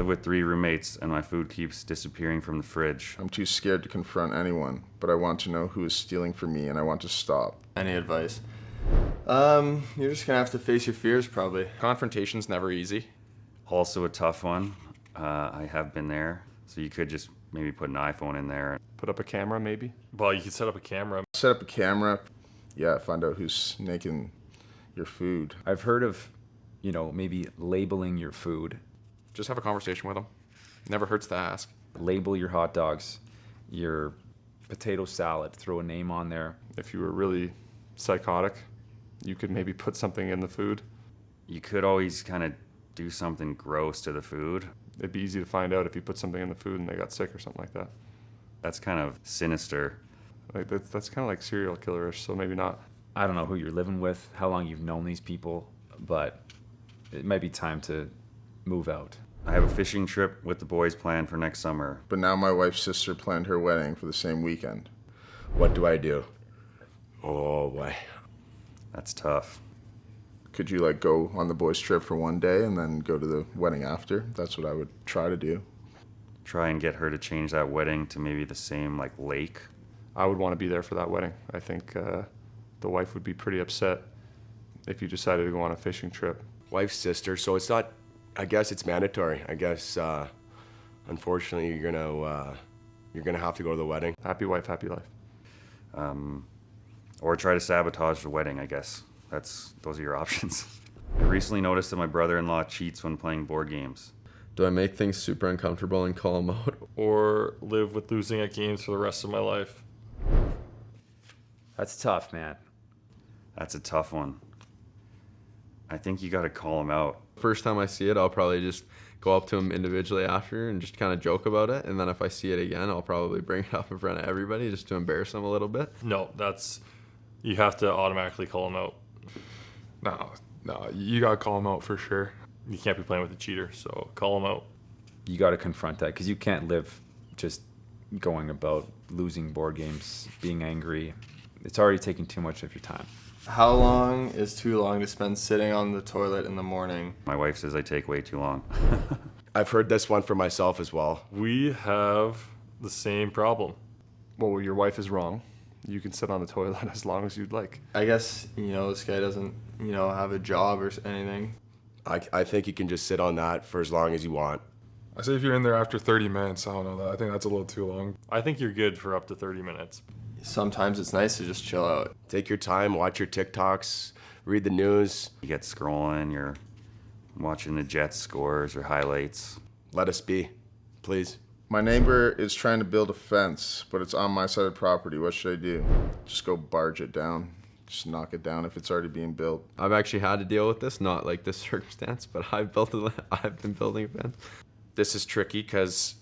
live with 3 roommates, and my food keeps disappearing from the fridge. I'm too scared to confront anyone, but I want to know who is stealing from me, and I want to stop. Any advice? You're just gonna have to face your fears, probably. Confrontation's never easy. Also a tough one. I have been there, so you could just maybe put an iPhone in there. Put up a camera, maybe. Well, you could set up a camera. Set up a camera. Yeah, find out who's snaking your food. I've heard of, maybe labeling your food. Just have a conversation with them. Never hurts to ask. Label your hot dogs, your potato salad, throw a name on there. If you were really psychotic, you could maybe put something in the food. You could always kind of do something gross to the food. It'd be easy to find out if you put something in the food and they got sick or something like that. That's kind of sinister. Like that's kind of like serial killerish, so maybe not. I don't know who you're living with, how long you've known these people, but it might be time to move out. I have a fishing trip with the boys planned for next summer. But now my wife's sister planned her wedding for the same weekend. What do I do? Oh boy. That's tough. Could you go on the boys' trip for one day and then go to the wedding after? That's what I would try to do. Try and get her to change that wedding to maybe the same lake. I would want to be there for that wedding. I think the wife would be pretty upset if you decided to go on a fishing trip. Wife's sister, so it's not, I guess it's mandatory. I guess, unfortunately, you're gonna have to go to the wedding. Happy wife, happy life. Or try to sabotage the wedding, I guess. Those are your options. I recently noticed that my brother-in-law cheats when playing board games. Do I make things super uncomfortable and call him out? Or live with losing at games for the rest of my life. That's tough, man. That's a tough one. I think you got to call him out. First time I see it, I'll probably just go up to him individually after and just kind of joke about it. And then if I see it again, I'll probably bring it up in front of everybody just to embarrass him a little bit. No, you have to automatically call him out. No, you gotta call him out for sure. You can't be playing with a cheater, so call him out. You got to confront that because you can't live just going about losing board games, being angry. It's already taking too much of your time. How long is too long to spend sitting on the toilet in the morning? My wife says I take way too long. I've heard this one for myself as well. We have the same problem. Well, your wife is wrong. You can sit on the toilet as long as you'd like. I guess, this guy doesn't, have a job or anything. I think you can just sit on that for as long as you want. I say if you're in there after 30 minutes, I don't know, I think that's a little too long. I think you're good for up to 30 minutes. Sometimes it's nice to just chill out. Take your time, watch your TikToks, read the news. You get scrolling, you're watching the Jets scores or highlights. Let us be, please. My neighbor is trying to build a fence, but it's on my side of the property. What should I do? Just go barge it down. Just knock it down if it's already being built. I've actually had to deal with this, not like this circumstance, but I've been building a fence. This is tricky because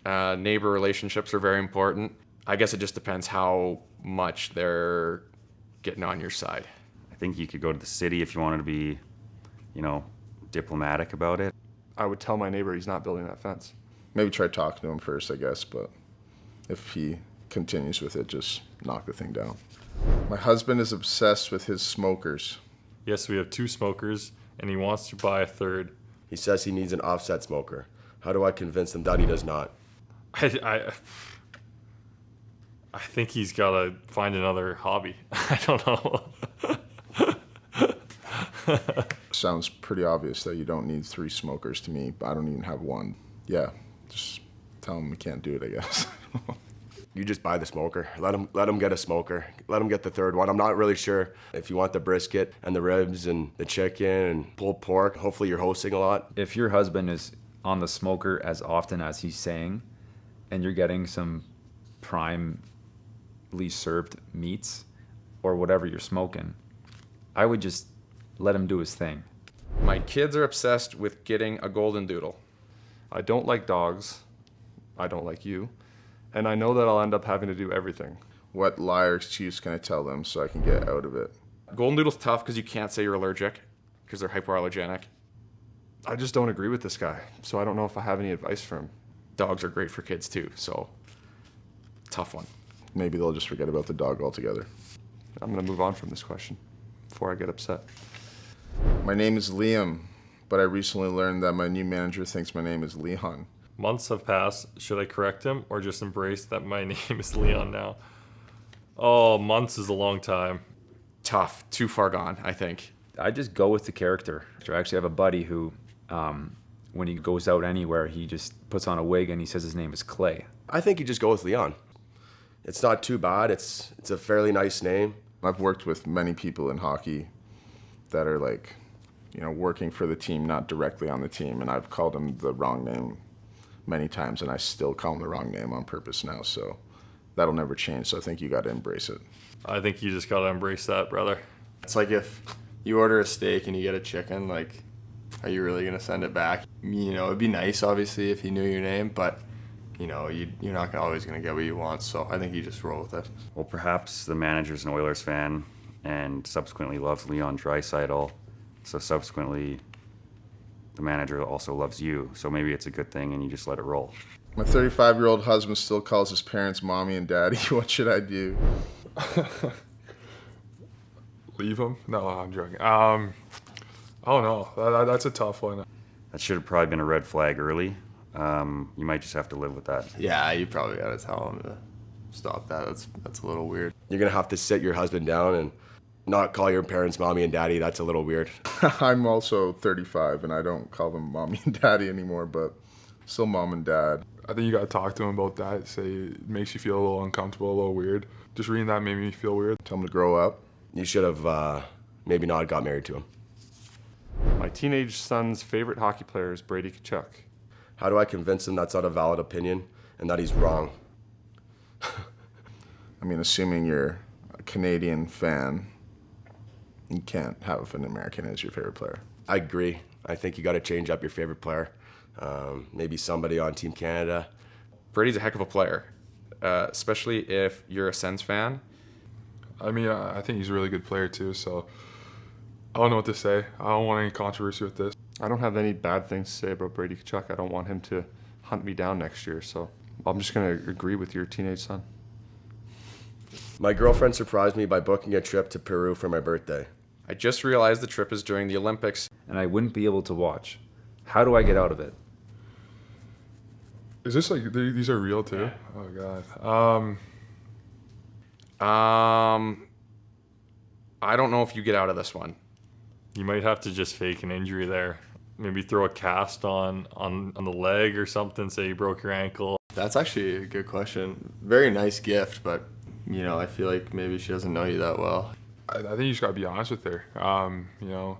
neighbor relationships are very important. I guess it just depends how much they're getting on your side. I think you could go to the city if you wanted to be, diplomatic about it. I would tell my neighbor he's not building that fence. Maybe try talking to him first, I guess, but if he continues with it, just knock the thing down. My husband is obsessed with his smokers. Yes, we have 2 smokers, and he wants to buy a third. He says he needs an offset smoker. How do I convince him that he does not? I think he's got to find another hobby. I don't know. Sounds pretty obvious that you don't need 3 smokers to me. I don't even have 1. Yeah, just tell him we can't do it, I guess. You just buy the smoker. Let him get a smoker. Let him get the third one. I'm not really sure if you want the brisket and the ribs and the chicken and pulled pork. Hopefully you're hosting a lot. If your husband is on the smoker as often as he's saying, and you're getting some primely served meats or whatever you're smoking, I would just let him do his thing. My kids are obsessed with getting a golden doodle. I don't like dogs. I don't like you. And I know that I'll end up having to do everything. What lie or excuse can I tell them so I can get out of it? Golden doodle's tough because you can't say you're allergic because they're hypoallergenic. I just don't agree with this guy, so I don't know if I have any advice for him. Dogs are great for kids too, so tough one. Maybe they'll just forget about the dog altogether. I'm gonna move on from this question before I get upset. My name is Liam, but I recently learned that my new manager thinks my name is Leon. Months have passed. Should I correct him or just embrace that my name is Leon now? Oh, months is a long time. Tough. Too far gone, I think. I just go with the character. I actually have a buddy who, when he goes out anywhere, he just puts on a wig and he says his name is Clay. I think you just go with Leon. It's not too bad. It's a fairly nice name. I've worked with many people in hockey that are like, you know, working for the team, not directly on the team, and I've called them the wrong name many times, and I still call them the wrong name on purpose now, so that'll never change, so I think you got to embrace it. I think you just gotta embrace that, brother. It's like if you order a steak and you get a chicken, like, are you really going to send it back? You know, it'd be nice, obviously, if you knew your name, but, you know, you're not always going to get what you want, so I think you just roll with it. Well, perhaps the manager's an Oilers fan and subsequently loves Leon Draisaitl, so subsequently the manager also loves you, so maybe it's a good thing and you just let it roll. My 35-year-old husband still calls his parents mommy and daddy. What should I do? Leave him? No, I'm joking. I don't know. That's a tough one. That should have probably been a red flag early. You might just have to live with that. Yeah, you probably got to tell him to stop that. That's a little weird. You're going to have to sit your husband down and not call your parents mommy and daddy. That's a little weird. I'm also 35, and I don't call them mommy and daddy anymore, but still mom and dad. I think you got to talk to him about that. Say it makes you feel a little uncomfortable, a little weird. Just reading that made me feel weird. Tell him to grow up. You should have maybe not got married to him. My teenage son's favorite hockey player is Brady Tkachuk. How do I convince him that's not a valid opinion and that he's wrong? I mean, assuming you're a Canadian fan, you can't have an American as your favorite player. I agree. I think you got to change up your favorite player. Maybe somebody on Team Canada. Brady's a heck of a player, especially if you're a Sens fan. I mean, I think he's a really good player too, so I don't know what to say. I don't want any controversy with this. I don't have any bad things to say about Brady Tkachuk. I don't want him to hunt me down next year, so I'm just going to agree with your teenage son. My girlfriend surprised me by booking a trip to Peru for my birthday. I just realized the trip is during the Olympics. And I wouldn't be able to watch. How do I get out of it? Is this like, these are real too? Oh God. I don't know if you get out of this one. You might have to just fake an injury there. Maybe throw a cast on the leg or something, say you broke your ankle. That's actually a good question. Very nice gift, but, you know, I feel like maybe she doesn't know you that well. I think you just got to be honest with her. You know,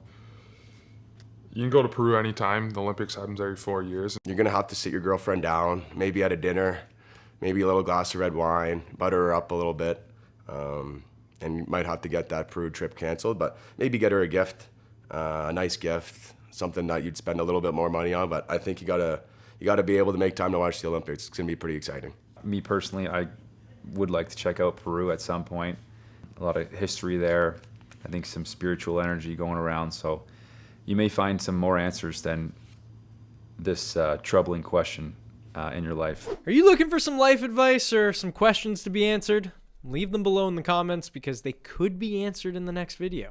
you can go to Peru anytime. The Olympics happens every 4 years. You're going to have to sit your girlfriend down, maybe at a dinner, maybe a little glass of red wine, butter her up a little bit. And you might have to get that Peru trip canceled, but maybe get her a gift, a nice gift, something that you'd spend a little bit more money on. But I think you gotta be able to make time to watch the Olympics. It's gonna be pretty exciting. Me personally, I would like to check out Peru at some point. A lot of history there. I think some spiritual energy going around. So you may find some more answers than this troubling question in your life. Are you looking for some life advice or some questions to be answered? Leave them below in the comments because they could be answered in the next video.